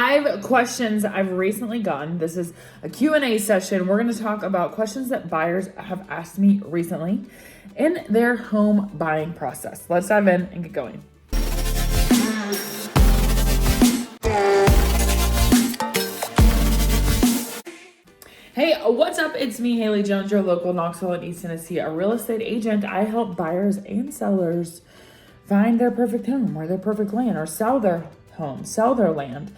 5 questions I've recently gotten. This is a Q&A session. We're going to talk about questions that buyers have asked me recently in their home buying process. Let's dive in and get going. Hey, what's up? It's me, Haley Jones, your local Knoxville and East Tennessee, a real estate agent. I help buyers and sellers find their perfect home or their perfect land, or sell their home, sell their land.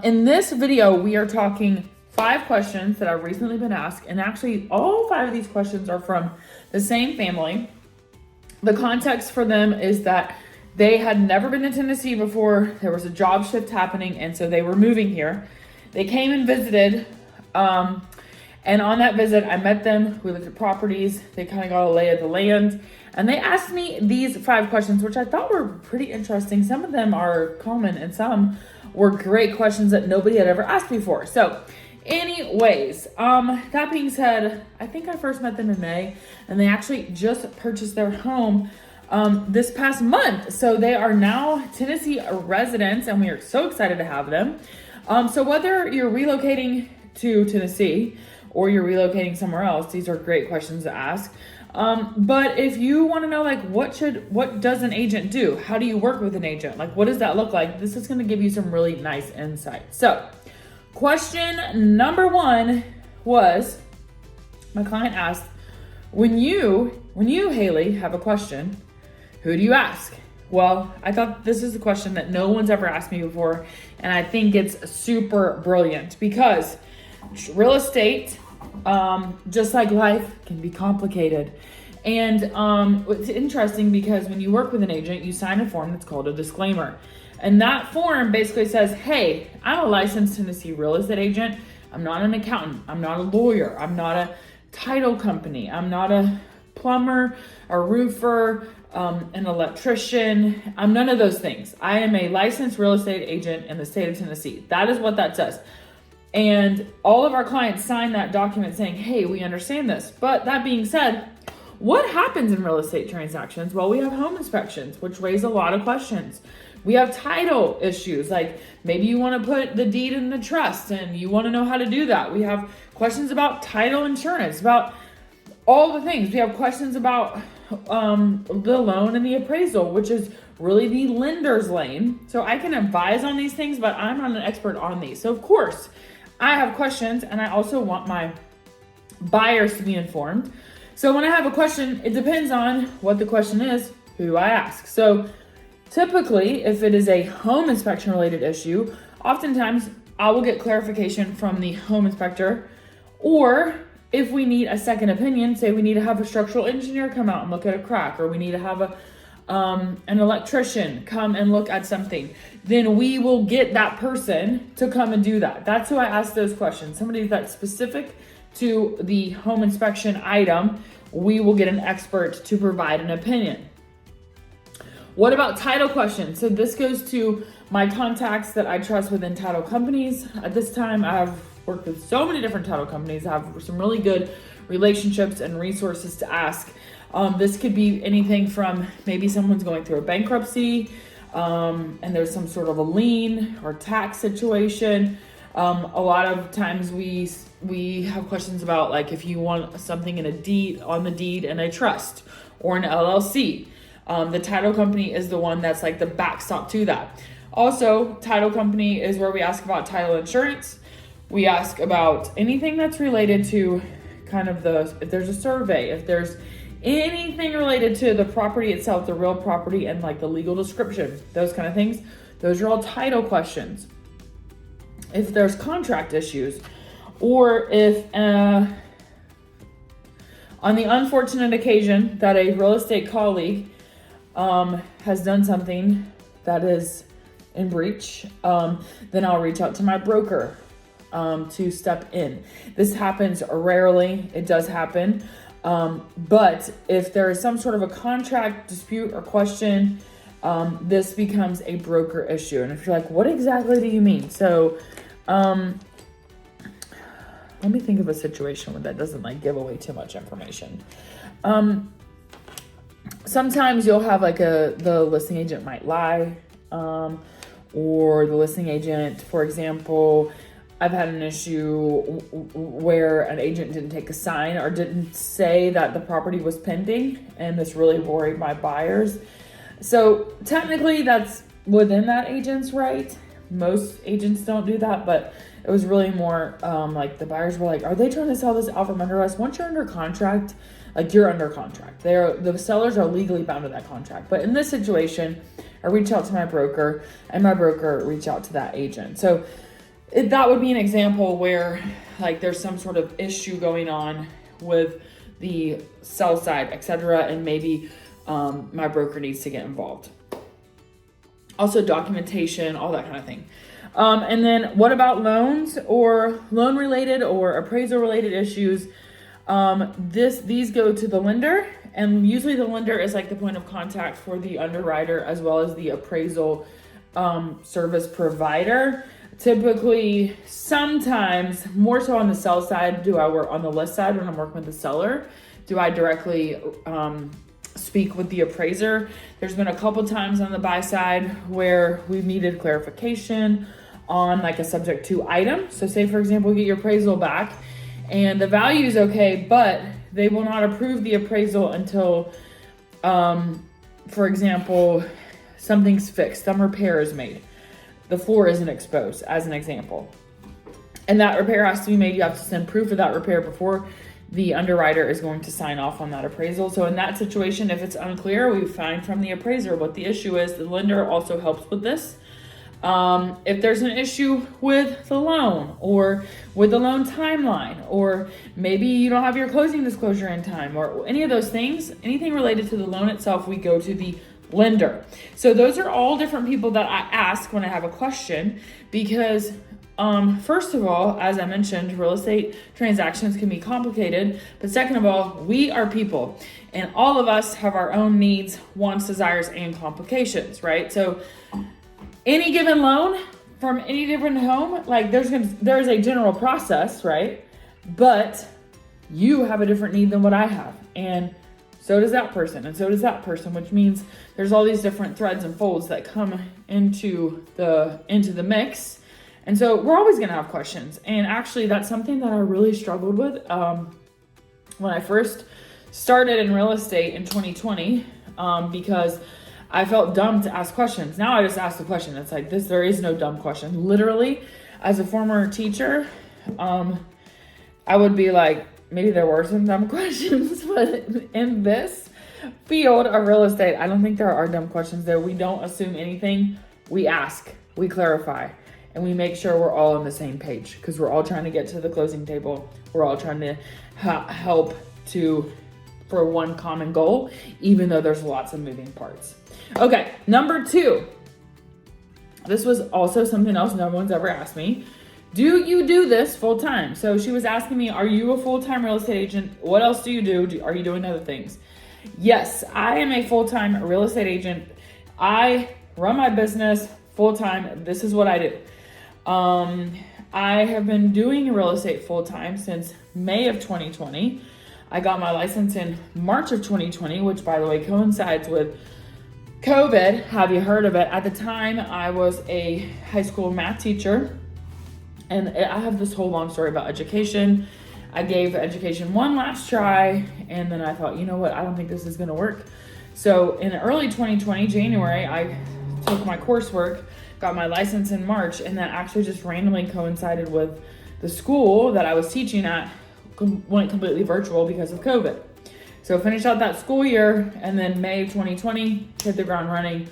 In this video, we are talking 5 questions that I've recently been asked, and actually all 5 of these questions are from the same family. The context for them is that they had never been to Tennessee before. There was a job shift happening, and so they were moving here. They came and visited, and on that visit, I met them. We looked at properties. They kind of got a lay of the land. And they asked me these 5 questions, which I thought were pretty interesting. Some of them are common and some were great questions that nobody had ever asked before. So anyways, that being said, I think I first met them in May, and they actually just purchased their home this past month. So they are now Tennessee residents, and we are so excited to have them. So whether you're relocating to Tennessee or you're relocating somewhere else, these are great questions to ask. But if you want to know, like, what does an agent do? How do you work with an agent? Like, what does that look like? This is going to give you some really nice insight. So question number 1 was, my client asked, when you, Haley, have a question, who do you ask? Well, I thought this is a question that no one's ever asked me before, and I think it's super brilliant because real estate, just like life, can be complicated. And it's interesting because when you work with an agent, you sign a form that's called a disclaimer. And that form basically says, hey, I'm a licensed Tennessee real estate agent. I'm not an accountant. I'm not a lawyer. I'm not a title company. I'm not a plumber, a roofer, an electrician. I'm none of those things. I am a licensed real estate agent in the state of Tennessee. That is what that says. And all of our clients sign that document saying, hey, we understand this. But that being said, what happens in real estate transactions? Well, we have home inspections, which raise a lot of questions. We have title issues, like maybe you want to put the deed in the trust and you want to know how to do that. We have questions about title insurance, about all the things. We have questions about the loan and the appraisal, which is really the lender's lane. So I can advise on these things, but I'm not an expert on these. So of course, I have questions, and I also want my buyers to be informed. So when I have a question, it depends on what the question is, who do I ask? So typically, if it is a home inspection related issue, oftentimes I will get clarification from the home inspector. Or if we need a second opinion, say we need to have a structural engineer come out and look at a crack, or we need to have an electrician come and look at something, then we will get that person to come and do that. That's who I ask those questions. Somebody that's specific to the home inspection item, we will get an expert to provide an opinion. What about title questions? So this goes to my contacts that I trust within title companies. At this time, I've worked with so many different title companies. I have some really good relationships and resources to ask. This could be anything from maybe someone's going through a bankruptcy, and there's some sort of a lien or tax situation. A lot of times we have questions about, like, if you want something in a deed, on the deed in a trust or an LLC. The title company is the one that's like the backstop to that. Also, title company is where we ask about title insurance. We ask about anything that's related to kind of if there's a survey, if there's anything related to the property itself, the real property, and like the legal description, those kind of things. Those are all title questions. If there's contract issues, or if on the unfortunate occasion that a real estate colleague has done something that is in breach, then I'll reach out to my broker to step in. This happens rarely. It does happen. But if there is some sort of a contract dispute or question, this becomes a broker issue. And if you're like, what exactly do you mean? So, let me think of a situation where that doesn't like give away too much information. Sometimes you'll have like the listing agent might lie, or the listing agent. For example, I've had an issue where an agent didn't take a sign or didn't say that the property was pending, and this really worried my buyers. So technically that's within that agent's right. Most agents don't do that, but it was really more like the buyers were like, are they trying to sell this out from under us? Once you're under contract, like you're under contract. The sellers are legally bound to that contract. But in this situation, I reached out to my broker and my broker reached out to that agent. So that would be an example where like there's some sort of issue going on with the sell side, etc. And maybe my broker needs to get involved. Also documentation, all that kind of thing. And then what about loans or loan related or appraisal related issues? These go to the lender, and usually the lender is like the point of contact for the underwriter as well as the appraisal service provider. Typically, sometimes more so on the sell side, do I work on the list side when I'm working with the seller? Do I directly speak with the appraiser? There's been a couple times on the buy side where we've needed clarification on like a subject to item. So say for example, you get your appraisal back and the value is okay, but they will not approve the appraisal until, for example, something's fixed, some repair is made. The floor isn't exposed, as an example. And that repair has to be made. You have to send proof of that repair before the underwriter is going to sign off on that appraisal. So in that situation, if it's unclear, we find from the appraiser what the issue is. The lender also helps with this. If there's an issue with the loan or with the loan timeline, or maybe you don't have your closing disclosure in time, or any of those things, anything related to the loan itself, we go to the lender. So those are all different people that I ask when I have a question, because first of all, as I mentioned, real estate transactions can be complicated, but second of all, we are people and all of us have our own needs, wants, desires, and complications, right? So any given loan from any different home, like there's a general process, right? But you have a different need than what I have, and so does that person, and so does that person, which means there's all these different threads and folds that come into the mix. And so we're always gonna have questions. And actually that's something that I really struggled with when I first started in real estate in 2020, because I felt dumb to ask questions. Now I just ask the question. It's like this, there is no dumb question. Literally, as a former teacher, I would be like, maybe there were some dumb questions, but in this field of real estate, I don't think there are dumb questions there. We don't assume anything. We ask, we clarify, and we make sure we're all on the same page, because we're all trying to get to the closing table. We're all trying to help for one common goal, even though there's lots of moving parts. Okay, number 2. This was also something else no one's ever asked me. Do you do this full time? So she was asking me, are you a full-time real estate agent? What else do you do? Are you doing other things? Yes, I am a full-time real estate agent. I run my business full-time. This is what I do. I have been doing real estate full-time since May of 2020. I got my license in March of 2020, which by the way coincides with COVID. Have you heard of it? At the time, I was a high school math teacher. And I have this whole long story about education. I gave education one last try, and then I thought, you know what? I don't think this is gonna work. So in early 2020, January, I took my coursework, got my license in March, and that actually just randomly coincided with the school that I was teaching at went completely virtual because of COVID. So finished out that school year, and then May 2020, hit the ground running.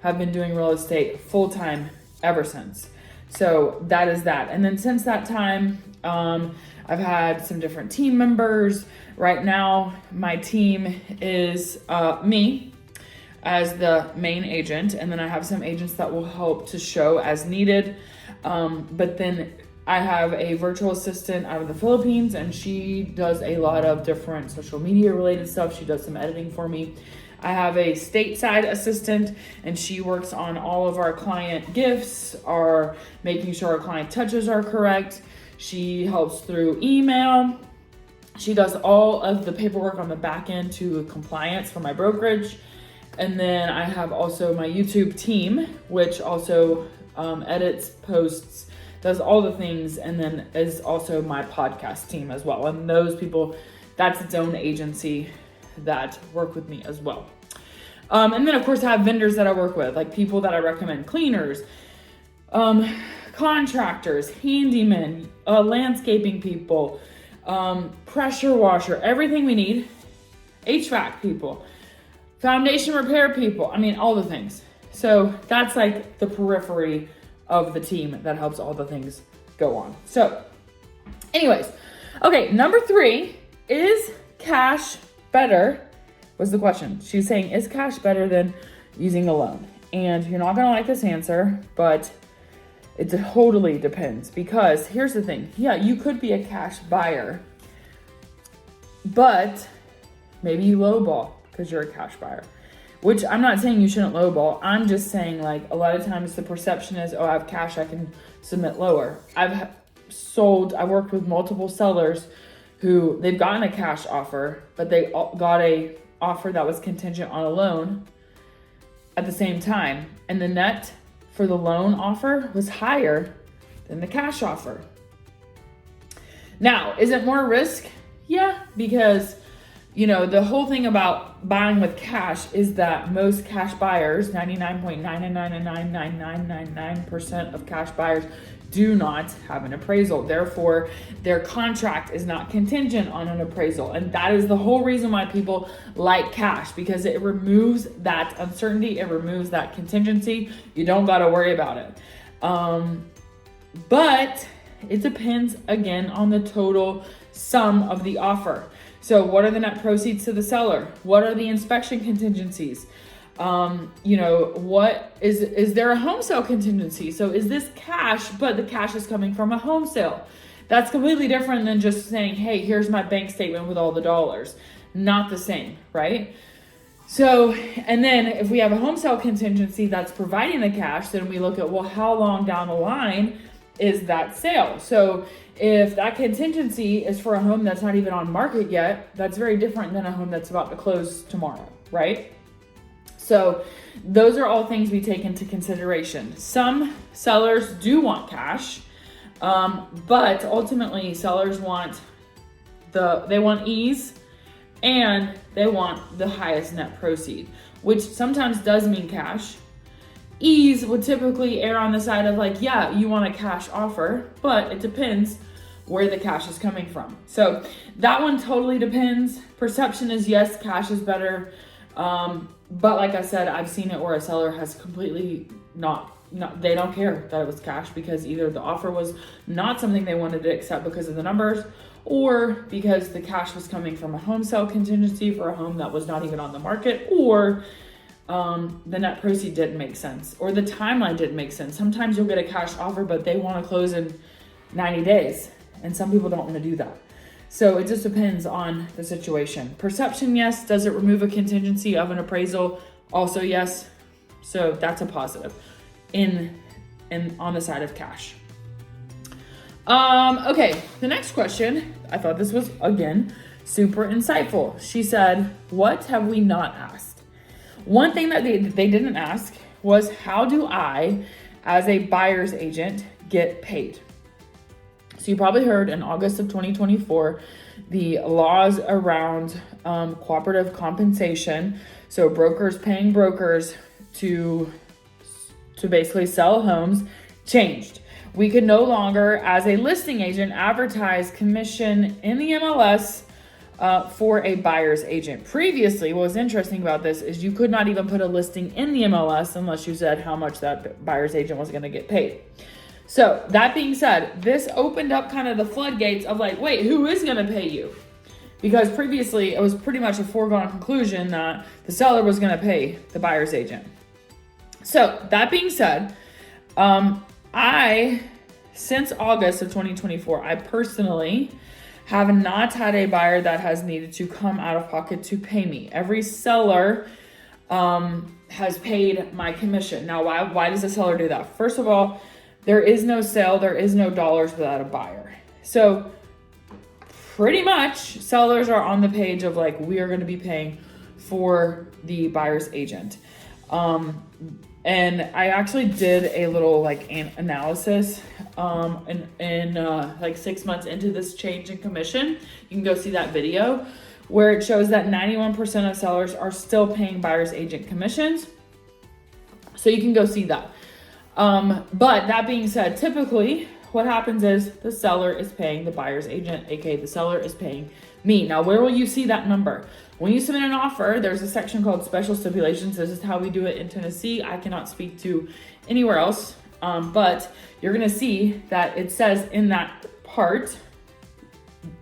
Have been doing real estate full-time ever since. So that is that. And then since that time, I've had some different team members. Right now, my team is me as the main agent, and then I have some agents that will help to show as needed. But then I have a virtual assistant out of the Philippines, and she does a lot of different social media related stuff. She does some editing for me. I have a stateside assistant, and she works on all of our client gifts, or making sure our client touches are correct. She helps through email. She does all of the paperwork on the back end to compliance for my brokerage. And then I have also my YouTube team, which also edits, posts, does all the things, and then is also my podcast team as well. And those people, that's its own agency that work with me as well. And then of course I have vendors that I work with, like people that I recommend, cleaners, contractors, handymen, landscaping people, pressure washer, everything we need, HVAC people, foundation repair people. I mean, all the things. So that's like the periphery of the team that helps all the things go on. So anyways, okay, number 3, is cash better? Was the question. She's saying, is cash better than using a loan? And you're not gonna like this answer, but it totally depends, because here's the thing. Yeah, you could be a cash buyer, but maybe you lowball because you're a cash buyer, which I'm not saying you shouldn't lowball. I'm just saying, like, a lot of times the perception is, oh, I have cash, I can submit lower. I've worked with multiple sellers who they've gotten a cash offer, but they got a offer that was contingent on a loan at the same time. And the net for the loan offer was higher than the cash offer. Now, is it more risk? Yeah, because, you know, the whole thing about buying with cash is that most cash buyers, 99.9999999% of cash buyers, do not have an appraisal. Therefore, their contract is not contingent on an appraisal. And that is the whole reason why people like cash, because it removes that uncertainty. It removes that contingency. You don't got to worry about it. But it depends, again, on the total sum of the offer. So what are the net proceeds to the seller? What are the inspection contingencies? You know, what is there a home sale contingency? So is this cash, but the cash is coming from a home sale? That's completely different than just saying, hey, here's my bank statement with all the dollars. Not the same, right? So, and then if we have a home sale contingency that's providing the cash, then we look at, well, how long down the line is that sale? So if that contingency is for a home that's not even on market yet, that's very different than a home that's about to close tomorrow, right? So those are all things we take into consideration. Some sellers do want cash, but ultimately sellers want they want ease and they want the highest net proceed, which sometimes does mean cash. Ease would typically err on the side of, like, yeah, you want a cash offer, but it depends where the cash is coming from. So that one totally depends. Perception is, yes, cash is better. But like I said, I've seen it where a seller has completely they don't care that it was cash, because either the offer was not something they wanted to accept because of the numbers, or because the cash was coming from a home sale contingency for a home that was not even on the market, or the net proceed didn't make sense, or the timeline didn't make sense. Sometimes you'll get a cash offer, but they want to close in 90 days. And some people don't want to do that. So it just depends on the situation. Perception, yes. Does it remove a contingency of an appraisal? Also, yes. So that's a positive in on the side of cash. Okay, the next question, I thought this was, again, super insightful. She said, what have we not asked? One thing that they didn't ask was, how do I, as a buyer's agent, get paid? So you probably heard in August of 2024, the laws around cooperative compensation, so brokers paying brokers to basically sell homes, changed. We could no longer, as a listing agent, advertise commission in the MLS for a buyer's agent. Previously, what was interesting about this is you could not even put a listing in the MLS unless you said how much that buyer's agent was going to get paid. So that being said, this opened up kind of the floodgates of, like, wait, who is going to pay you? Because previously it was pretty much a foregone conclusion that the seller was going to pay the buyer's agent. So that being said, since August of 2024, I personally have not had a buyer that has needed to come out of pocket to pay me. Every seller has paid my commission. Now, why does the seller do that? First of all, there is no sale, there is no dollars without a buyer. So pretty much sellers are on the page of, like, we are going to be paying for the buyer's agent. And I actually did a little like analysis in like 6 months into this change in commission. You can go see that video where it shows that 91% of sellers are still paying buyer's agent commissions. So you can go see that. But that being said, typically what happens is the seller is paying the buyer's agent, aka the seller is paying me. Now, where will you see that number? When you submit an offer, there's a section called special stipulations. This is how we do it in Tennessee. I cannot speak to anywhere else, but you're gonna see that it says in that part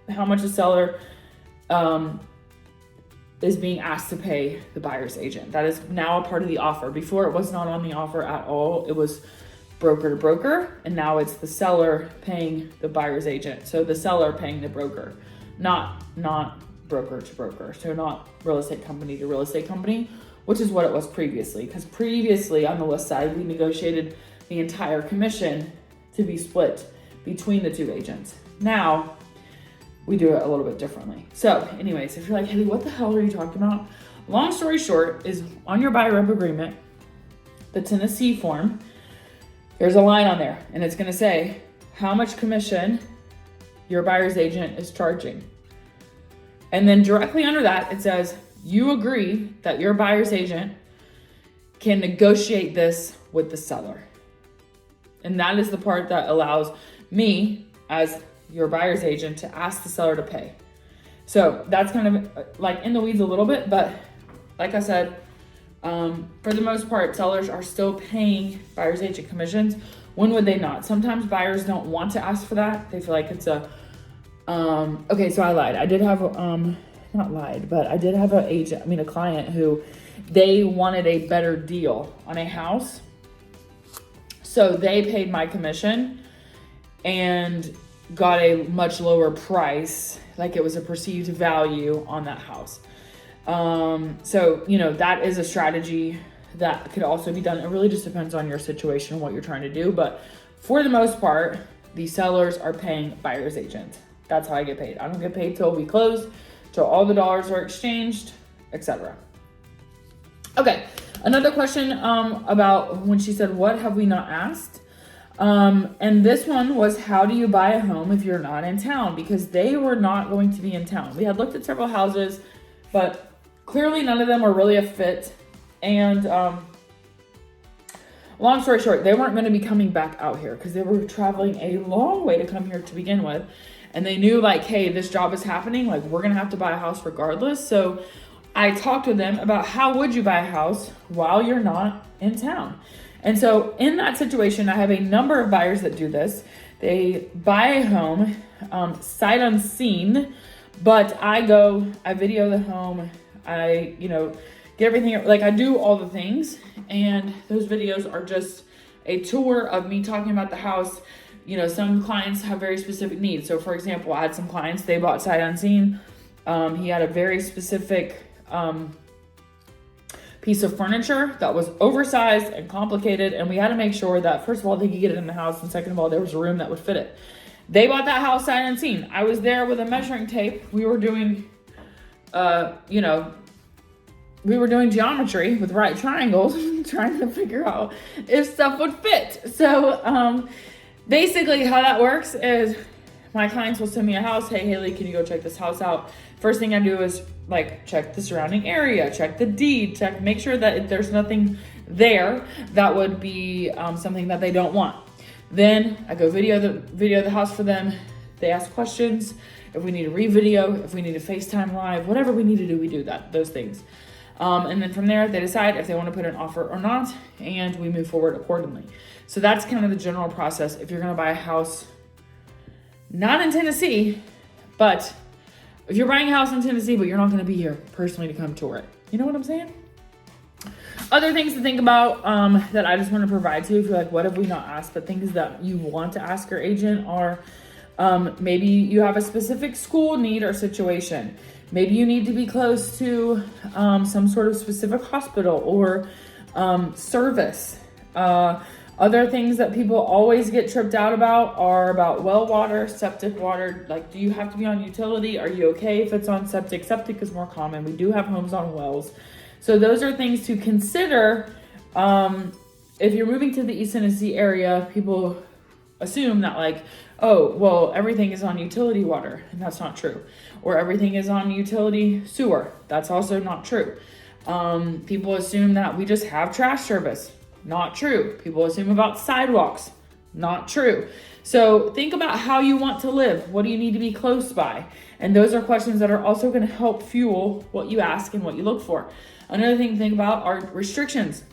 how much the seller is being asked to pay the buyer's agent. That is now a part of the offer. Before, it was not on the offer at all. It was broker to broker, and now it's the seller paying the buyer's agent. So the seller paying the broker, not broker to broker. So not real estate company to real estate company, which is what it was previously. Because previously on the list side, we negotiated the entire commission to be split between the two agents. Now we do it a little bit differently. So anyways, if you're like, Haley, what the hell are you talking about? Long story short is on your buy rep agreement, the Tennessee form, there's a line on there and it's gonna say how much commission your buyer's agent is charging. And then directly under that, it says, you agree that your buyer's agent can negotiate this with the seller. And that is the part that allows me as your buyer's agent to ask the seller to pay. So that's kind of like in the weeds a little bit, but like I said, for the most part, sellers are still paying buyer's agent commissions. When would they not? Sometimes buyers don't want to ask for that. They feel like it's a, okay, so I lied. I did have, not lied, but I did have a client who they wanted a better deal on a house. So they paid my commission and got a much lower price, like it was a perceived value on that house. So, that is a strategy that could also be done. It really just depends on your situation and what you're trying to do. But for the most part, the sellers are paying buyer's agent. That's how I get paid. I don't get paid till we close, till all the dollars are exchanged, etc. Okay, another question about when she said, what have we not asked? And this one was, how do you buy a home if you're not in town? Because they were not going to be in town. We had looked at several houses, but clearly none of them were really a fit. And long story short, they weren't going to be coming back out here because they were traveling a long way to come here to begin with. And they knew like, hey, this job is happening. Like, we're going to have to buy a house regardless. So I talked to them about how would you buy a house while you're not in town? And so in that situation, I have a number of buyers that do this. They buy a home, sight unseen, but I video the home. I, get everything, like I do all the things. And those videos are just a tour of me talking about the house. Some clients have very specific needs. So for example, I had some clients, they bought sight unseen. He had a very specific, piece of furniture that was oversized and complicated, and we had to make sure that first of all they could get it in the house, and second of all there was a room that would fit it. They bought that house sight unseen. I was there with a measuring tape. We were doing geometry with right triangles trying to figure out if stuff would fit. So basically how that works is my clients will send me a house. Hey Haley, can you go check this house out? First thing I do is like check the surrounding area, check the deed, make sure that if there's nothing there that would be something that they don't want. Then I go video the house for them. They ask questions. If we need a re-video, if we need a FaceTime live, whatever we need to do, we do those things. And then from there, they decide if they want to put an offer or not, and we move forward accordingly. So that's kind of the general process. If you're going to buy a house, not in Tennessee, but if you're buying a house in Tennessee, but you're not going to be here personally to come tour it. You know what I'm saying? Other things to think about that I just want to provide to you, if you're like, what have we not asked? But things that you want to ask your agent are maybe you have a specific school need or situation. Maybe you need to be close to some sort of specific hospital or service. Other things that people always get tripped out about are about well water, septic water. Like, do you have to be on utility? Are you okay if it's on septic? Septic is more common. We do have homes on wells. So those are things to consider if you're moving to the East Tennessee area, people assume that like, oh, well, everything is on utility water, and that's not true. Or everything is on utility sewer. That's also not true. People assume that we just have trash service. Not true. People assume about sidewalks. Not true. So think about how you want to live. What do you need to be close by? And those are questions that are also going to help fuel what you ask and what you look for. Another thing to think about are restrictions.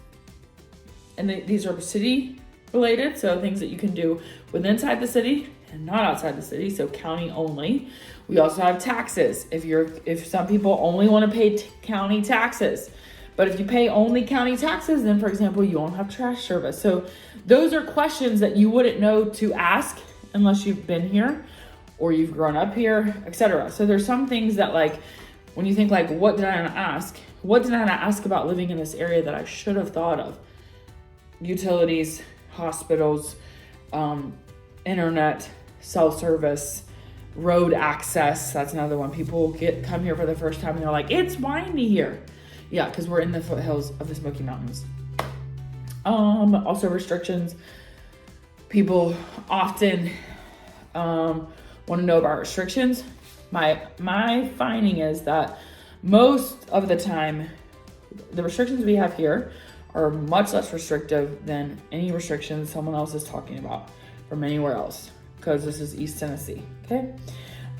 And these are city related, so things that you can do within inside the city and not outside the city, so county only. We also have taxes. If some people only want to pay county taxes, but if you pay only county taxes, then for example, you won't have trash service. So those are questions that you wouldn't know to ask unless you've been here or you've grown up here, etc. So there's some things that like, when you think like, what did I not ask? What did I not ask about living in this area that I should have thought of? Utilities, hospitals, internet, cell service, road access. That's another one. People come here for the first time and they're like, it's windy here. Yeah, because we're in the foothills of the Smoky Mountains. Also restrictions. People often want to know about restrictions. My finding is that most of the time, the restrictions we have here are much less restrictive than any restrictions someone else is talking about from anywhere else, because this is East Tennessee, okay?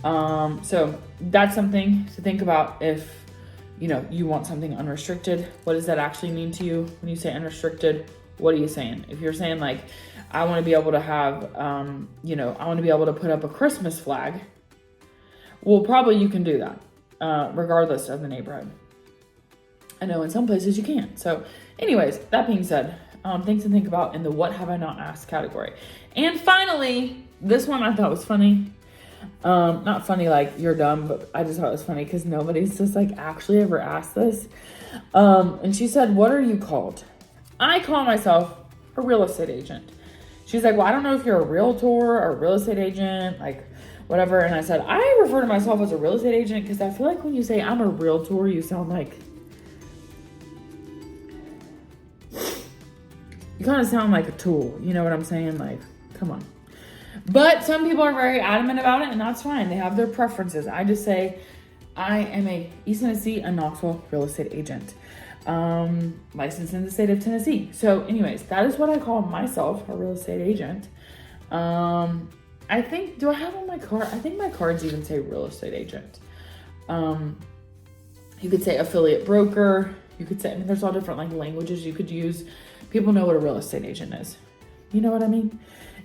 So that's something to think about if, you want something unrestricted. What does that actually mean to you? When you say unrestricted, what are you saying? If you're saying like, I want to be able to have, I want to be able to put up a Christmas flag, well, probably you can do that, regardless of the neighborhood. I know in some places you can't. So anyways, that being said, things to think about in the what have I not asked category. And finally, this one I thought was funny. Not funny like you're dumb, but I just thought it was funny because nobody's just like actually ever asked this. And she said, what are you called? I call myself a real estate agent. She's like, well, I don't know if you're a realtor or a real estate agent, like whatever. And I said, I refer to myself as a real estate agent because I feel like when you say I'm a realtor, you sound like, you kind of sound like a tool. You know what I'm saying? Like, come on. But some people are very adamant about it, and that's fine. They have their preferences. I just say I am a East Tennessee and Knoxville real estate agent, licensed in the state of Tennessee. So anyways, that is what I call myself, a real estate agent. I think, do I have on my card? I think my cards even say real estate agent. You could say affiliate broker. You could say, there's all different like languages you could use. People know what a real estate agent is. You know what I mean?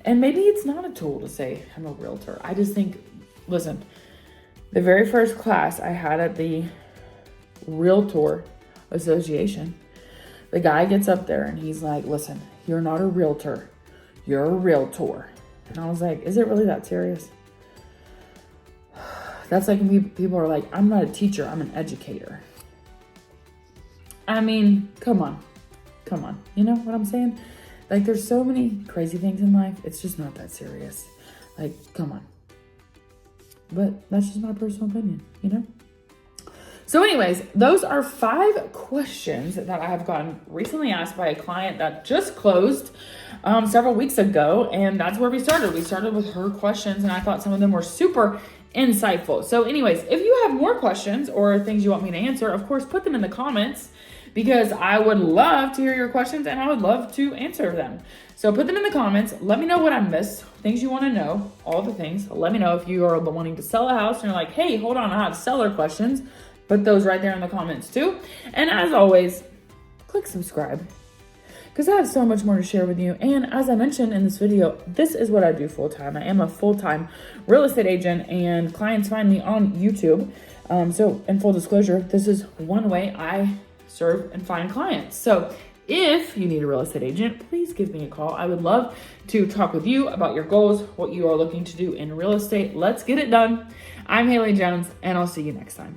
And maybe it's not a tool to say I'm a realtor. I just think, listen, the very first class I had at the Realtor Association, the guy gets up there and he's like, listen, you're not a realtor, you're a realtor. And I was like, is it really that serious? That's like when people are like, I'm not a teacher, I'm an educator. I mean, come on. You know what I'm saying? Like, there's so many crazy things in life. It's just not that serious. Like, come on. But that's just my personal opinion, So anyways, those are 5 questions that I have gotten recently asked by a client that just closed several weeks ago. And that's where we started. We started with her questions, and I thought some of them were super insightful. So anyways, if you have more questions or things you want me to answer, of course, put them in the comments, because I would love to hear your questions and I would love to answer them. So put them in the comments. Let me know what I missed, things you want to know, all the things. Let me know if you are wanting to sell a house and you're like, hey, hold on, I have seller questions. Put those right there in the comments too. And as always, click subscribe, because I have so much more to share with you. And as I mentioned in this video, this is what I do full time. I am a full-time real estate agent, and clients find me on YouTube. So in full disclosure, this is one way I serve and find clients. So if you need a real estate agent, please give me a call. I would love to talk with you about your goals, what you are looking to do in real estate. Let's get it done. I'm Haley Jones, and I'll see you next time.